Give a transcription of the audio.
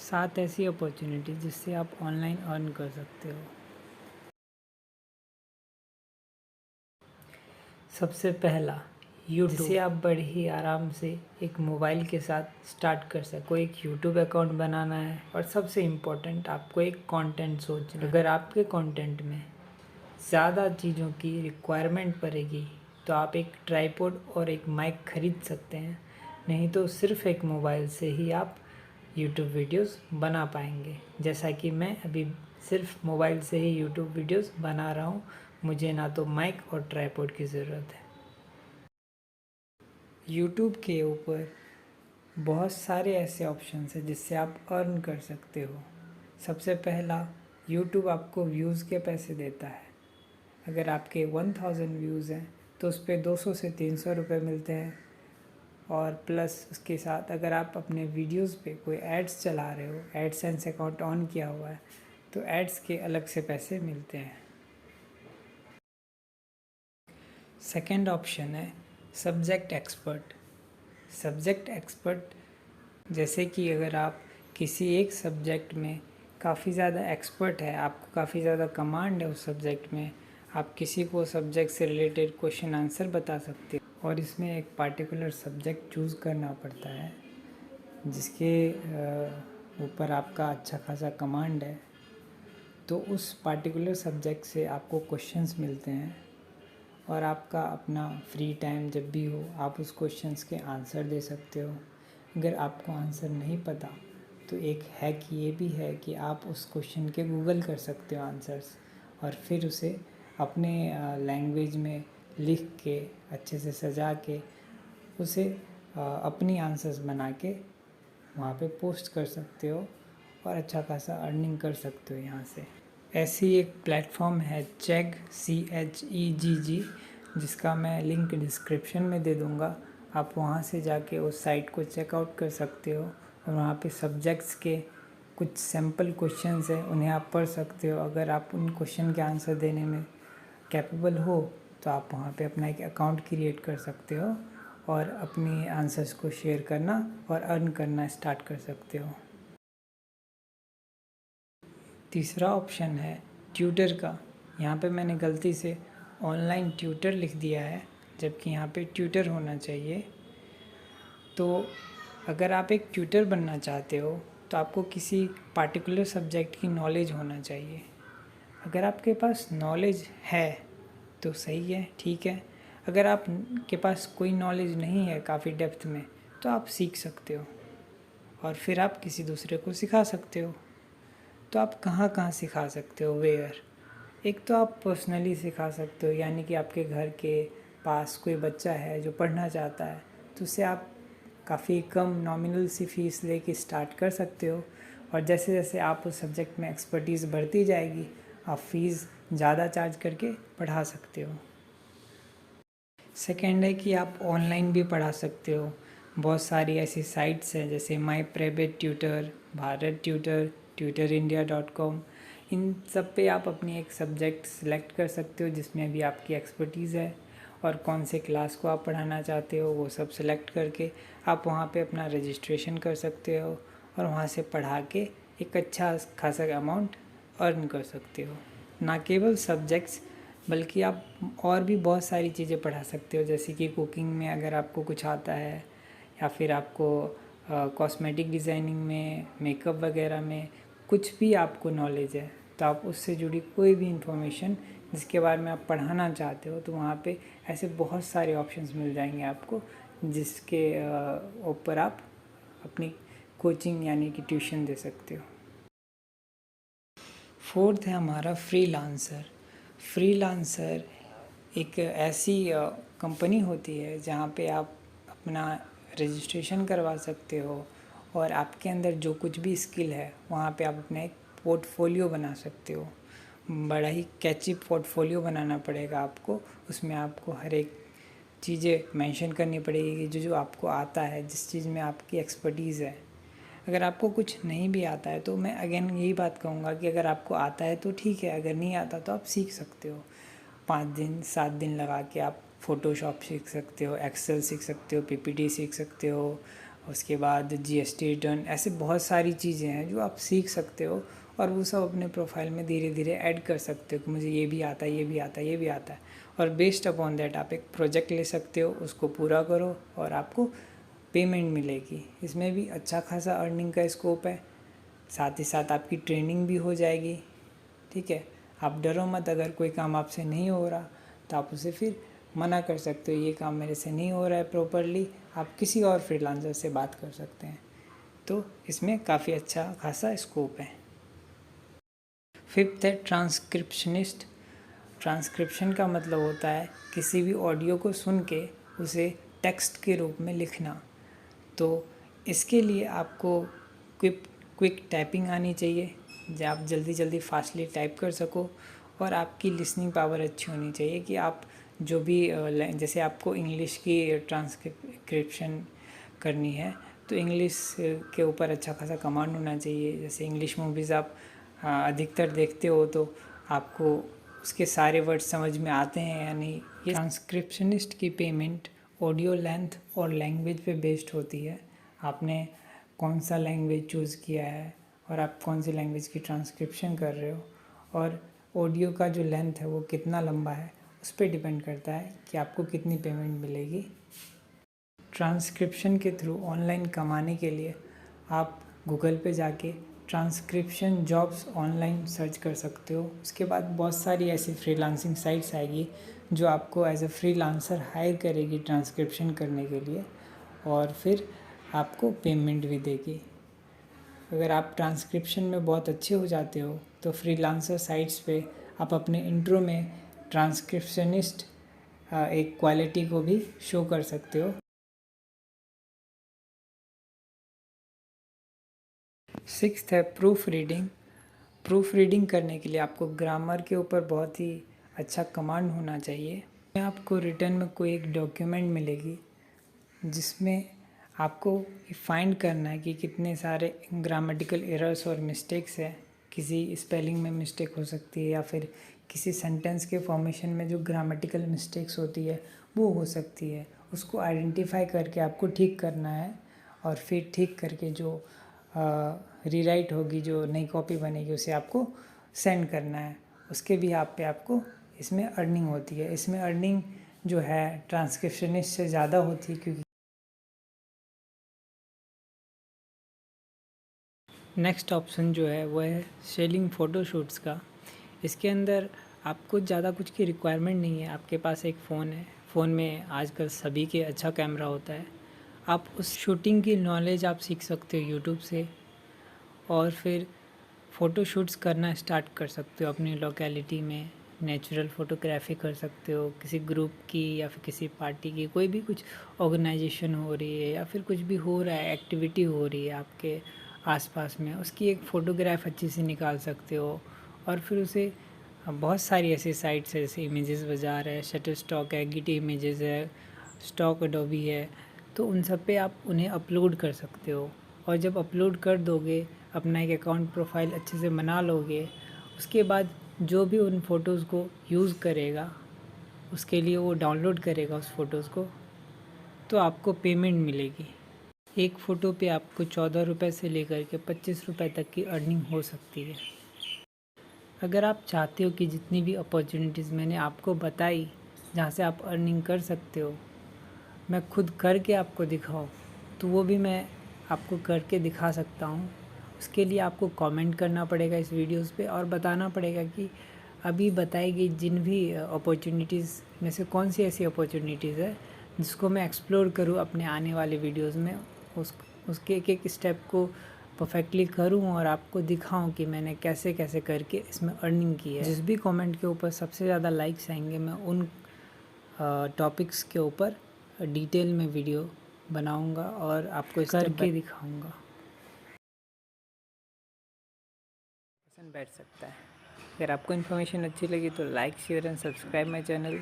7 ऐसी अपॉर्चुनिटी जिससे आप ऑनलाइन अर्न कर सकते हो। सबसे पहला यूट्यूब, जिसे आप बड़े ही आराम से एक मोबाइल के साथ स्टार्ट कर सको। एक यूट्यूब अकाउंट बनाना है और सबसे इम्पोर्टेंट आपको एक कंटेंट सोचना है। अगर आपके कंटेंट में ज़्यादा चीज़ों की रिक्वायरमेंट पड़ेगी तो आप एक ट्राइपॉड और एक माइक खरीद सकते हैं, नहीं तो सिर्फ एक मोबाइल से ही आप यूट्यूब वीडियोस बना पाएंगे। जैसा कि मैं अभी सिर्फ मोबाइल से ही यूट्यूब वीडियोस बना रहा हूँ, मुझे ना तो माइक और ट्राइपॉड की ज़रूरत है। यूट्यूब के ऊपर बहुत सारे ऐसे ऑप्शंस हैं जिससे आप अर्न कर सकते हो। सबसे पहला, यूट्यूब आपको व्यूज़ के पैसे देता है। अगर आपके 1000 व्यूज़ हैं तो उस पर 200 से 300 रुपये मिलते हैं, और प्लस उसके साथ अगर आप अपने वीडियोस पे कोई एड्स चला रहे हो, एडसेंस अकाउंट ऑन किया हुआ है, तो एड्स के अलग से पैसे मिलते हैं। सेकंड ऑप्शन है सब्जेक्ट एक्सपर्ट। सब्जेक्ट एक्सपर्ट जैसे कि अगर आप किसी एक सब्जेक्ट में काफ़ी ज़्यादा एक्सपर्ट है, आपको काफ़ी ज़्यादा कमांड है उस सब्जेक्ट में, आप किसी को सब्जेक्ट से रिलेटेड क्वेश्चन आंसर बता सकते हो। और इसमें एक पार्टिकुलर सब्जेक्ट चूज़ करना पड़ता है जिसके ऊपर आपका अच्छा खासा कमांड है, तो उस पार्टिकुलर सब्जेक्ट से आपको क्वेश्चंस मिलते हैं और आपका अपना फ्री टाइम जब भी हो आप उस क्वेश्चंस के आंसर दे सकते हो। अगर आपको आंसर नहीं पता तो एक हैक ये भी है कि आप उस क्वेश्चन के गूगल कर सकते हो आंसर्स, और फिर उसे अपने लैंग्वेज में लिख के अच्छे से सजा के उसे अपनी आंसर्स बना के वहाँ पे पोस्ट कर सकते हो और अच्छा खासा अर्निंग कर सकते हो यहाँ से। ऐसी एक प्लेटफॉर्म है CHEGG, जिसका मैं लिंक डिस्क्रिप्शन में दे दूँगा। आप वहाँ से जाके उस साइट को चेकआउट कर सकते हो और वहाँ पे सब्जेक्ट्स के कुछ सैम्पल क्वेश्चंस हैं, उन्हें आप पढ़ सकते हो। अगर आप उन क्वेश्चन के आंसर देने में कैपेबल हो तो आप वहाँ पे अपना एक अकाउंट क्रिएट कर सकते हो और अपनी आंसर्स को शेयर करना और अर्न करना स्टार्ट कर सकते हो। तीसरा ऑप्शन है ट्यूटर का। यहाँ पे मैंने गलती से ऑनलाइन ट्यूटर लिख दिया है, जबकि यहाँ पे ट्यूटर होना चाहिए। तो अगर आप एक ट्यूटर बनना चाहते हो तो आपको किसी पार्टिकुलर सब्जेक्ट की नॉलेज होना चाहिए। अगर आपके पास नॉलेज है तो सही है, ठीक है। अगर आप के पास कोई नॉलेज नहीं है काफ़ी डेप्थ में, तो आप सीख सकते हो और फिर आप किसी दूसरे को सिखा सकते हो। तो आप कहाँ कहाँ सिखा सकते हो, वेयर? एक तो आप पर्सनली सिखा सकते हो, यानी कि आपके घर के पास कोई बच्चा है जो पढ़ना चाहता है, तो उससे आप काफ़ी कम नॉमिनल सी फ़ीस लेके स्टार्ट कर सकते हो, और जैसे जैसे आप उस सब्जेक्ट में एक्सपर्टीज़ बढ़ती जाएगी आप फ़ीस ज़्यादा चार्ज करके पढ़ा सकते हो। सेकेंड है कि आप ऑनलाइन भी पढ़ा सकते हो। बहुत सारी ऐसी साइट्स हैं जैसे my private tutor, Bharat tutor, tutorindia.com। इन सब पे आप अपनी एक सब्जेक्ट सेलेक्ट कर सकते हो जिसमें भी आपकी एक्सपर्टीज़ है, और कौन से क्लास को आप पढ़ाना चाहते हो वो सब सेलेक्ट करके आप वहाँ पे अपना रजिस्ट्रेशन कर सकते हो और वहाँ से पढ़ा के एक अच्छा खासा अमाउंट अर्न कर सकते हो। ना केवल सब्जेक्ट्स बल्कि आप और भी बहुत सारी चीज़ें पढ़ा सकते हो, जैसे कि कुकिंग में अगर आपको कुछ आता है, या फिर आपको कॉस्मेटिक डिज़ाइनिंग में, मेकअप वगैरह में कुछ भी आपको नॉलेज है, तो आप उससे जुड़ी कोई भी इंफॉर्मेशन जिसके बारे में आप पढ़ाना चाहते हो, तो वहाँ पे ऐसे बहुत सारे ऑप्शंस मिल जाएंगे आपको, जिसके ऊपर आप अपनी कोचिंग यानी कि ट्यूशन दे सकते हो। फोर्थ है हमारा फ्रीलांसर। फ्रीलांसर एक ऐसी कंपनी होती है जहाँ पे आप अपना रजिस्ट्रेशन करवा सकते हो और आपके अंदर जो कुछ भी स्किल है वहाँ पे आप अपना एक पोर्टफोलियो बना सकते हो। बड़ा ही कैची पोर्टफोलियो बनाना पड़ेगा आपको, उसमें आपको हर एक चीज़ें मेंशन करनी पड़ेगी कि जो आपको आता है, जिस चीज़ में आपकी एक्सपर्टीज़ है। अगर आपको कुछ नहीं भी आता है तो मैं अगेन यही बात कहूँगा कि अगर आपको आता है तो ठीक है, अगर नहीं आता तो आप सीख सकते हो। 5 दिन 7 दिन लगा के आप फ़ोटोशॉप सीख सकते हो, एक्सेल सीख सकते हो, PPT सीख सकते हो, उसके बाद जीएसटी रिटर्न, ऐसे बहुत सारी चीज़ें हैं जो आप सीख सकते हो और वो सब अपने प्रोफाइल में धीरे धीरे ऐड कर सकते हो कि मुझे ये भी आता है, ये भी आता है, ये भी आता है। और बेस्ड अपॉन दैट आप एक प्रोजेक्ट ले सकते हो, उसको पूरा करो और आपको पेमेंट मिलेगी। इसमें भी अच्छा खासा अर्निंग का स्कोप है, साथ ही साथ आपकी ट्रेनिंग भी हो जाएगी। ठीक है, आप डरो मत, अगर कोई काम आपसे नहीं हो रहा तो आप उसे फिर मना कर सकते हो, ये काम मेरे से नहीं हो रहा है प्रॉपरली, आप किसी और फ्रीलांसर से बात कर सकते हैं। तो इसमें काफ़ी अच्छा खासा स्कोप है। फिफ्थ है ट्रांसक्रिप्शनिस्ट। ट्रांसक्रिप्शन का मतलब होता है किसी भी ऑडियो को सुन के उसे टेक्स्ट के रूप में लिखना। तो इसके लिए आपको क्विक टाइपिंग आनी चाहिए, जो आप जल्दी जल्दी फास्टली टाइप कर सको, और आपकी लिसनिंग पावर अच्छी होनी चाहिए कि आप जो भी जैसे आपको इंग्लिश की ट्रांसक्रिप्शन करनी है तो इंग्लिश के ऊपर अच्छा खासा कमांड होना चाहिए। जैसे इंग्लिश मूवीज़ आप अधिकतर देखते हो तो आपको उसके सारे वर्ड्स समझ में आते हैं या नहीं। ये ट्रांसक्रिप्शनिस्ट की पेमेंट ऑडियो लेंथ और लैंग्वेज पे बेस्ड होती है। आपने कौन सा लैंग्वेज चूज़ किया है और आप कौन सी लैंग्वेज की ट्रांसक्रिप्शन कर रहे हो, और ऑडियो का जो लेंथ है वो कितना लंबा है, उस पर डिपेंड करता है कि आपको कितनी पेमेंट मिलेगी। ट्रांसक्रिप्शन के थ्रू ऑनलाइन कमाने के लिए आप गूगल पे जाके ट्रांसक्रिप्शन जॉब्स ऑनलाइन सर्च कर सकते हो। उसके बाद बहुत सारी ऐसी फ्रीलांसिंग साइट्स आएगी जो आपको एज ए फ्रीलांसर हायर करेगी ट्रांसक्रिप्शन करने के लिए, और फिर आपको पेमेंट भी देगी। अगर आप ट्रांसक्रिप्शन में बहुत अच्छे हो जाते हो तो फ्रीलांसर साइट्स पे आप अपने इंट्रो में ट्रांसक्रिप्शनिस्ट एक क्वालिटी को भी शो कर सकते हो। सिक्स्थ है प्रूफ रीडिंग। प्रूफ रीडिंग करने के लिए आपको ग्रामर के ऊपर बहुत ही अच्छा कमांड होना चाहिए। आपको रिटर्न में कोई एक डॉक्यूमेंट मिलेगी जिसमें आपको फाइंड करना है कि कितने सारे ग्रामेटिकल एरर्स और मिस्टेक्स है। किसी स्पेलिंग में मिस्टेक हो सकती है या फिर किसी सेंटेंस के फॉर्मेशन में जो ग्रामेटिकल मिस्टेक्स होती है वो हो सकती है। उसको आइडेंटिफाई करके आपको ठीक करना है, और फिर ठीक करके जो रीराइट होगी, जो नई कॉपी बनेगी, उसे आपको सेंड करना है। उसके भी आप पे आपको इसमें अर्निंग होती है। इसमें अर्निंग जो है ट्रांसक्रिप्शनिस्ट से ज़्यादा होती है, क्योंकि नेक्स्ट ऑप्शन जो है वो है सेलिंग फ़ोटोशूट्स का। इसके अंदर आपको ज़्यादा कुछ की रिक्वायरमेंट नहीं है। आपके पास एक फ़ोन है, फ़ोन में आजकल सभी के अच्छा कैमरा होता है। आप उस शूटिंग की नॉलेज आप सीख सकते हो यूट्यूब से, और फिर फ़ोटोशूट्स करना स्टार्ट कर सकते हो अपनी लोकेलिटी में। नेचुरल फ़ोटोग्राफी कर सकते हो किसी ग्रुप की या फिर किसी पार्टी की, कोई भी कुछ ऑर्गेनाइजेशन हो रही है या फिर कुछ भी हो रहा है, एक्टिविटी हो रही है आपके आसपास में, उसकी एक फ़ोटोग्राफ अच्छी से निकाल सकते हो। और फिर उसे बहुत सारी ऐसी साइट्स है, जैसे इमेजेस बाज़ार है, शटरस्टॉक है, गिट इमेजेस है, स्टॉक एडोबी है, तो उन सब पे आप उन्हें अपलोड कर सकते हो। और जब अपलोड कर दोगे, अपना एक अकाउंट प्रोफाइल अच्छे से बना लोगे, उसके बाद जो भी उन फ़ोटोज़ को यूज़ करेगा, उसके लिए वो डाउनलोड करेगा उस फ़ोटोज़ को, तो आपको पेमेंट मिलेगी। एक फ़ोटो पे आपको 14 रुपये से लेकर के 25 रुपये तक की अर्निंग हो सकती है। अगर आप चाहते हो कि जितनी भी अपॉर्चुनिटीज़ मैंने आपको बताई जहाँ से आप अर्निंग कर सकते हो, मैं खुद करके आपको दिखाऊं, तो वो भी मैं आपको करके दिखा सकता हूँ। उसके लिए आपको कमेंट करना पड़ेगा इस वीडियोस पे, और बताना पड़ेगा कि अभी बताई गई जिन भी अपॉर्चुनिटीज़ में से कौन सी ऐसी अपॉर्चुनिटीज़ है जिसको मैं एक्सप्लोर करूँ अपने आने वाले वीडियोस में, उसके एक एक स्टेप को परफेक्टली करूँ और आपको दिखाऊं कि मैंने कैसे कैसे करके इसमें अर्निंग की है। जिस भी कमेंट के ऊपर सबसे ज़्यादा लाइक्स आएंगे, मैं उन टॉपिक्स के ऊपर डिटेल में वीडियो बनाऊंगा और आपको करके दिखाऊंगा। बैठ सकता है। अगर आपको इन्फॉर्मेशन अच्छी लगी तो like, share and subscribe my channel.